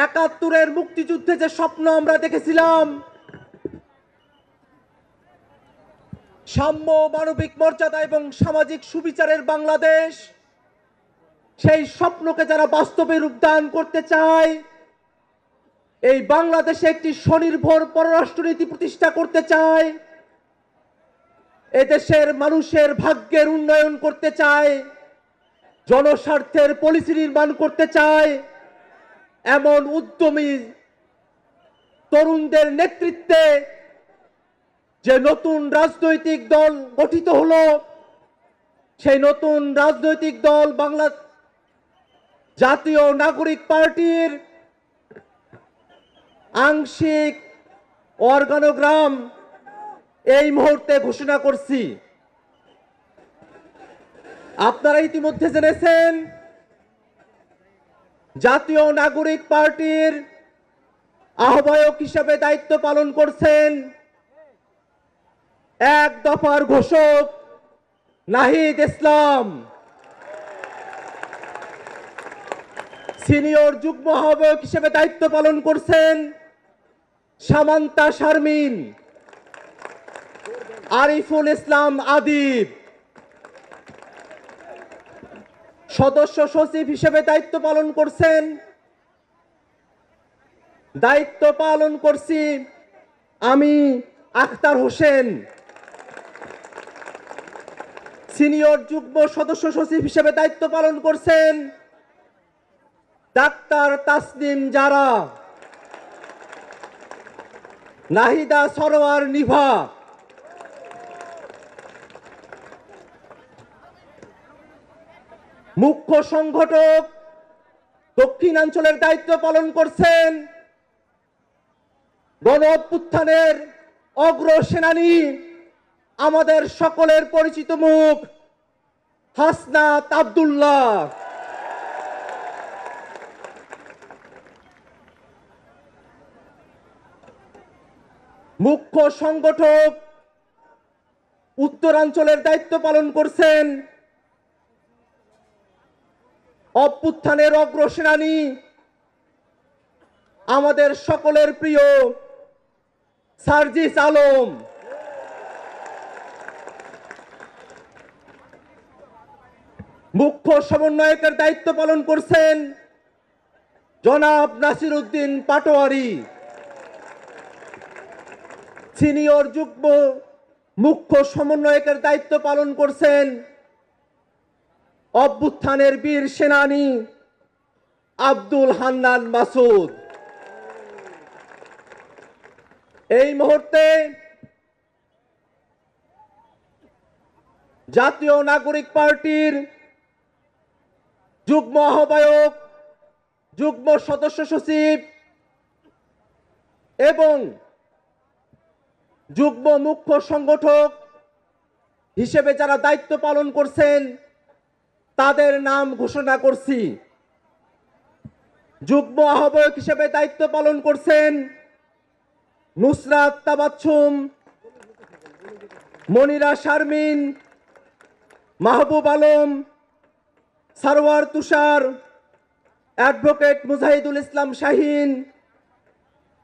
একাত্তরের মুক্তিযুদ্ধে যে স্বপ্ন আমরা দেখেছিলাম, সাম্য, মানবিক মর্যাদা এবং সামাজিক সুবিচারের বাংলাদেশ, সেই স্বপ্নকে যারা বাস্তবে রূপদান করতে চায়, এই বাংলাদেশে একটি স্বনির্ভর পররাষ্ট্রনীতি প্রতিষ্ঠা করতে চায়, এদেশের মানুষের ভাগ্যের উন্নয়ন করতে চায়, জনস্বার্থের পলিসি নির্মাণ করতে চায়, এমন উদ্যমী তরুণদের নেতৃত্বে যে নতুন রাজনৈতিক দল গঠিত হলো, সেই নতুন রাজনৈতিক দল বাংলা জাতীয় নাগরিক পার্টির আংশিক অর্গানোগ্রাম এই মুহূর্তে ঘোষণা করছি। আপনারা ইতিমধ্যে জেনেছেন, জাতীয় নাগরিক পার্টির আহ্বায়ক হিসেবে দায়িত্ব পালন করছেন এক দফার ঘোষক নাহিদ ইসলাম। সিনিয়র যুগ্ম আহ্বায়ক হিসেবে দায়িত্ব পালন করছেন সামান্তা শারমিন। আরিফুল ইসলাম আদিব সদস্য সচিব হিসেবে দায়িত্ব পালন করছি আমি আখতার হোসেন। সিনিয়র যুগ্ম সদস্য সচিব হিসেবে দায়িত্ব পালন করছেন ডাক্তার তাসনিম জারা। নাহিদা সরোয়ার নিভা মুখ্য সংগঠক দক্ষিণাঞ্চলের দায়িত্ব পালন করছেন গণ অভ্যুত্থানের অগ্রসেনানী, আমাদের সকলের পরিচিত মুখ হাসনাত আব্দুল্লাহ। মুখ্য সংগঠক উত্তরাঞ্চলের দায়িত্ব পালন করছেন অভ্যুত্থানের অগ্রসেনানী, আমাদের সকলের প্রিয় সার্জিস আলম। মুখ্য সমন্বয়কের দায়িত্ব পালন করছেন জনাব নাসির উদ্দিন পাটোয়ারি। সিনিয়র যুগ্ম মুখ্য সমন্বয়কের দায়িত্ব পালন করছেন অভ্যুত্থানের বীর সেনানী আব্দুল হান্নান মাসুদ। এই মুহূর্তে জাতীয় নাগরিক পার্টির যুগ্ম আহ্বায়ক, যুগ্ম সদস্য সচিব এবং যুগ্ম মুখ্য সংগঠক হিসেবে যারা দায়িত্ব পালন করছেন তাদের নাম ঘোষণা করছি। যুগ্ম আহ্বায়ক হিসেবে দায়িত্ব পালন করছেন নুসরাত তাবাচ্ছুম, মনিরা শারমিন, মাহবুব আলম, সারওয়ার তুষার, অ্যাডভোকেট মুজাহিদুল ইসলাম শাহিন,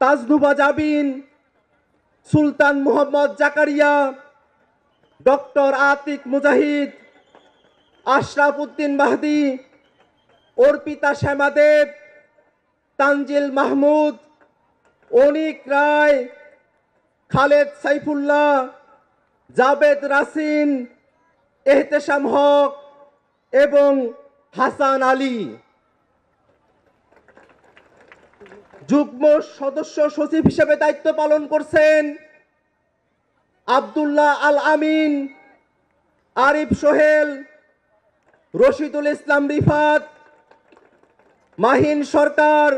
তাজনুবা জাবিন, সুলতান মোহাম্মদ জাকারিয়া, ডক্টর আতিক মুজাহিদ, আশরাফ উদ্দিন মাহদি, অর্পিতা শ্যামাদেব, তানজিল মাহমুদ, অনিক রায়, খালেদ সাইফুল্লাহ, জাবেদ রাসিন, এহতেশাম হক এবং হাসান আলী। যুগ্ম সদস্য সচিব হিসেবে দায়িত্ব পালন করছেন আব্দুল্লাহ আল আমিন, আরিফ সোহেল, রশিদুল ইসলাম রিফাত, মাহিন সরকার,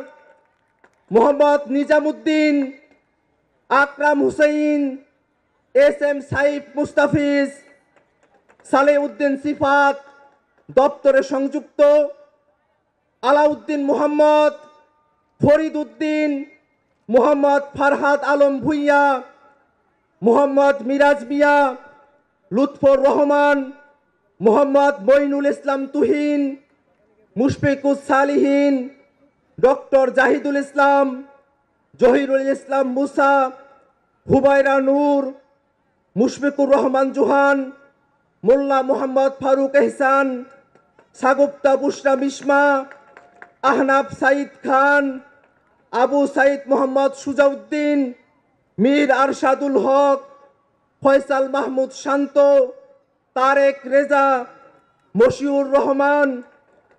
মোহাম্মদ নিজামুদ্দিন, আকরাম হুসাইন, এস এম সাইফ মুস্তাফিজ, সালেউদ্দিন সিফাত, দপ্তরে সংযুক্ত আলাউদ্দিন মোহাম্মদ, ফরিদ উদ্দিন, মোহাম্মদ ফারহাদ আলম ভুইয়া, মোহাম্মদ মিরাজ মিয়া, লুৎফর রহমান, মোহাম্মদ মইনুল ইসলাম তুহিন, মুশফিকুস সালিহিন, ডক্টর জাহিদুল ইসলাম, জহিরুল ইসলাম মুসা, হুবাইরা নূর, মুশফিকুর রহমান জোহান, মোল্লা মোহাম্মদ ফারুক এহসান, সাগুপ্তা বুশরা মিশমা, আহনাফ সাইদ খান, আবু সাইদ মোহাম্মদ সুজাউদ্দিন, মীর আরশাদুল হক, ফয়সাল মাহমুদ শান্ত, তারেক রেজা, মশিউর রহমান,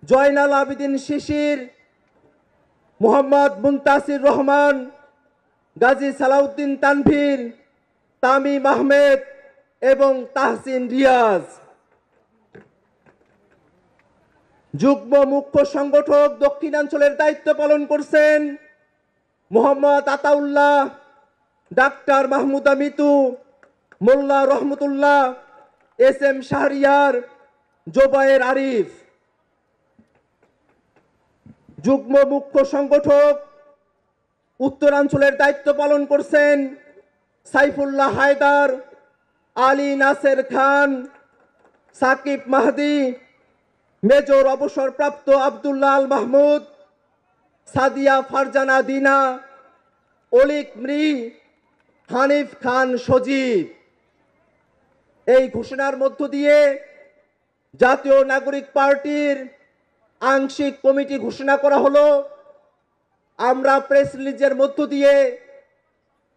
জয়নাল আবিদিন শিশির, মোহাম্মদ মুনতাসির রহমান, গাজী সালাউদ্দিন তানভীর, তামিম আহমেদ এবং তাহসিন রিয়াজ। যুগ্ম মুখ্য সংগঠক দক্ষিণাঞ্চলের দায়িত্ব পালন করছেন মোহাম্মদ আতাউল্লাহ, ডাক্তার মাহমুদা মিতু, মোল্লা রহমতুল্লাহ, এস এম শাহরিয়ার, জোবায়ের আরিফ। যুগ্ম মুখ্য সংগঠক উত্তরাঞ্চলের দায়িত্ব পালন করছেন সাইফুল্লাহ হায়দার, আলী নাসের খান, সাকিব মাহদি, মেজর অবসরপ্রাপ্ত আব্দুল্লাহ আল মাহমুদ, সাদিয়া ফারজানা দিনা, অলিক মৃ, হানিফ খান সজীব। এই ঘোষণার মধ্য দিয়ে জাতীয় নাগরিক পার্টির আংশিক কমিটি ঘোষণা করা হলো। আমরা প্রেস রিলিজের মধ্য দিয়ে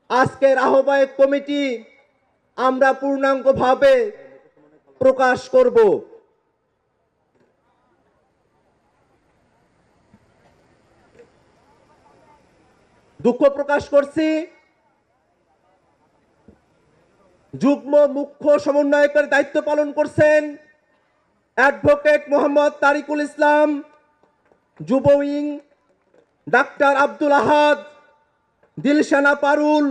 আজকের আহ্বায়ক কমিটি আমরা পূর্ণাঙ্গভাবে প্রকাশ করব। দুঃখ প্রকাশ করছি, যুগ্ম মুখ্য সমন্বয়কের দায়িত্ব পালন করছেন অ্যাডভোকেট মোহাম্মদ তারিকুল ইসলাম, যুব উইং ডাক্তার আব্দুল আহাদ, দিলশানা পারুল,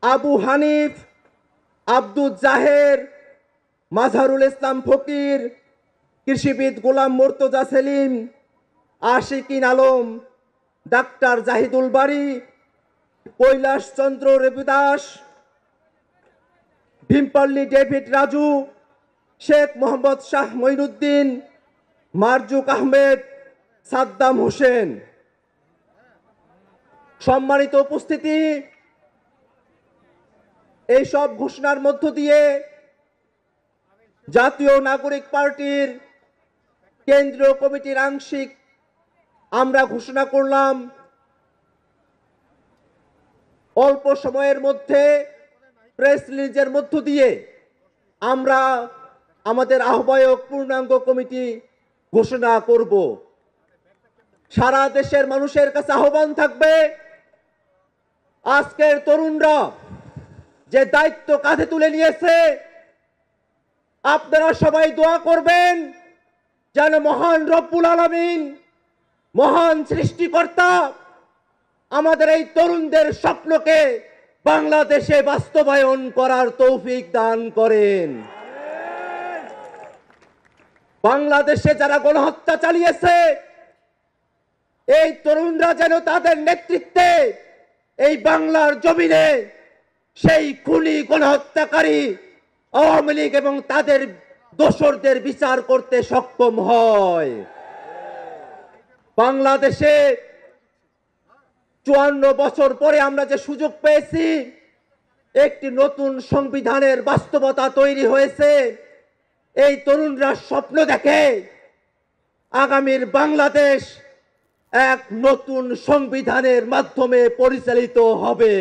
আবু হানিফ, আব্দুল জাহের, মাজহারুল ইসলাম ফকির, কৃষিবিদ গোলাম মুর্তজা সেলিম, আশিকিন আলম, ডাক্তার জাহিদুল বারী, কৈলাস চন্দ্র রবিদাস, ভীমপল্লী ডেভিড রাজু, শেখ মোহাম্মদ শাহ মঈনুদ্দিন, মারজুক আহমেদ, সাদ্দাম হোসেন। সম্মানিত উপস্থিতি, এই সব ঘোষণার মধ্য দিয়ে জাতীয় নাগরিক পার্টির কেন্দ্রীয় কমিটির আংশিক আমরা ঘোষণা করলাম অল্প সময়ের মধ্যে প্রেস রিলিজের মধ্য দিয়ে আমরা আমাদের আহ্বায়ক পূর্ণাঙ্গ কমিটি ঘোষণা করব। সারা দেশের মানুষের কাছে আহ্বান থাকবে, আজকের তরুণরা যে দায়িত্ব কাঁধে তুলে নিয়েছে, আপনারা সবাই দোয়া করবেন যেন মহান রব্বুল আলামিন, মহান সৃষ্টিকর্তা আমাদের এই তরুণদের স্বপ্নকে বাংলাদেশে বাস্তবায়ন করার তৌফিক দান করেন। বাংলাদেশে যারা গণহত্যা চালিয়েছে, এই তরুণরা যেন তাদের নেতৃত্বে এই বাংলার জমিনে সেই খুনি গণহত্যাকারী আওয়ামী লীগ এবং তাদের দোসরদের বিচার করতে সক্ষম হয়। বাংলাদেশে 54 বছর পরে আমরা যে সুযোগ পেয়েছি, একটি নতুন সংবিধানের বাস্তবতা তৈরি হয়েছে। এই তরুণরা স্বপ্ন দেখে আগামীর বাংলাদেশ এক নতুন সংবিধানের মাধ্যমে পরিচালিত হবে।